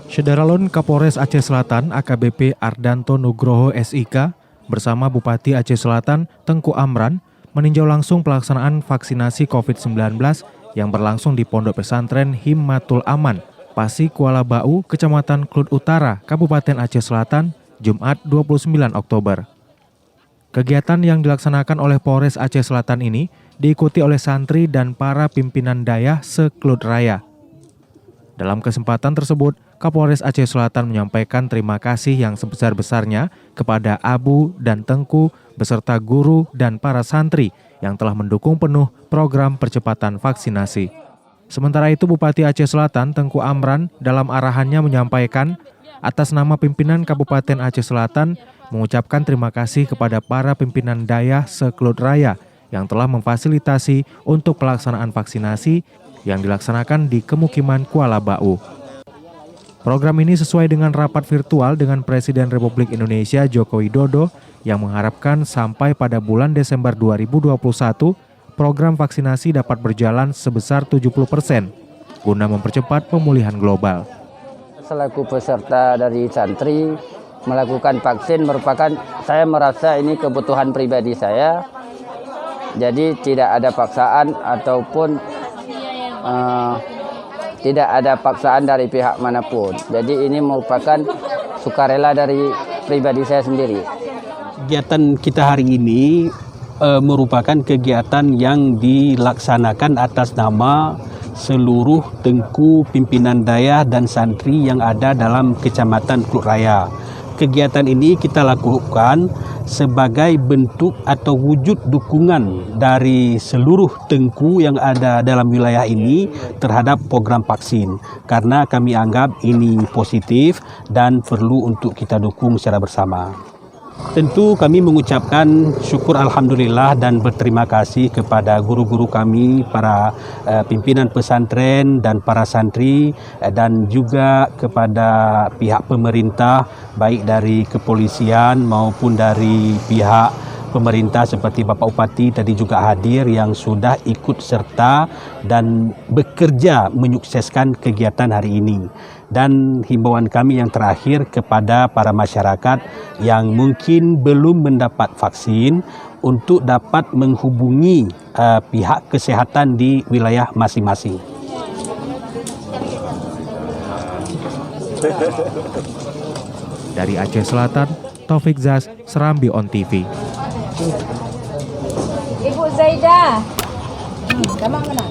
Syederalun Kapolres Aceh Selatan AKBP Ardanto Nugroho SIK bersama Bupati Aceh Selatan Tengku Amran meninjau langsung pelaksanaan vaksinasi COVID-19 yang berlangsung di Pondok Pesantren Himmatul Aman, Pasi Kuala Bau, Kecamatan Klut Utara, Kabupaten Aceh Selatan, Jumat 29 Oktober. Kegiatan yang dilaksanakan oleh Polres Aceh Selatan ini diikuti oleh santri dan para pimpinan dayah se-Klut Raya. Dalam kesempatan tersebut, Kapolres Aceh Selatan menyampaikan terima kasih yang sebesar-besarnya kepada Abu dan Tengku beserta guru dan para santri yang telah mendukung penuh program percepatan vaksinasi. Sementara itu, Bupati Aceh Selatan Tengku Amran dalam arahannya menyampaikan atas nama pimpinan Kabupaten Aceh Selatan mengucapkan terima kasih kepada para pimpinan dayah se-Klut Raya yang telah memfasilitasi untuk pelaksanaan vaksinasi yang dilaksanakan di Kemukiman Kuala Bau. Program ini sesuai dengan rapat virtual dengan Presiden Republik Indonesia Joko Widodo yang mengharapkan sampai pada bulan Desember 2021 program vaksinasi dapat berjalan sebesar 70% guna mempercepat pemulihan global. Selaku peserta dari santri melakukan vaksin merupakan, saya merasa ini kebutuhan pribadi saya. Jadi tidak ada paksaan ataupun tidak ada paksaan dari pihak manapun. Jadi ini merupakan sukarela dari pribadi saya sendiri. Kegiatan kita hari ini merupakan kegiatan yang dilaksanakan atas nama seluruh tengku pimpinan dayah dan santri yang ada dalam Kecamatan Klut Raya. Kegiatan ini kita lakukan sebagai bentuk atau wujud dukungan dari seluruh tengku yang ada dalam wilayah ini terhadap program vaksin. Karena kami anggap ini positif dan perlu untuk kita dukung secara bersama. Tentu kami mengucapkan syukur alhamdulillah dan berterima kasih kepada guru-guru kami, para pimpinan pesantren dan para santri, dan juga kepada pihak pemerintah baik dari kepolisian maupun dari pihak pemerintah seperti Bapak Bupati tadi juga hadir yang sudah ikut serta dan bekerja menyukseskan kegiatan hari ini. Dan himbauan kami yang terakhir kepada para masyarakat yang mungkin belum mendapat vaksin untuk dapat menghubungi pihak kesehatan di wilayah masing-masing. Dari Aceh Selatan, Taufik Zaz, Serambi On TV. Ibu Zaidah. Gampang mana?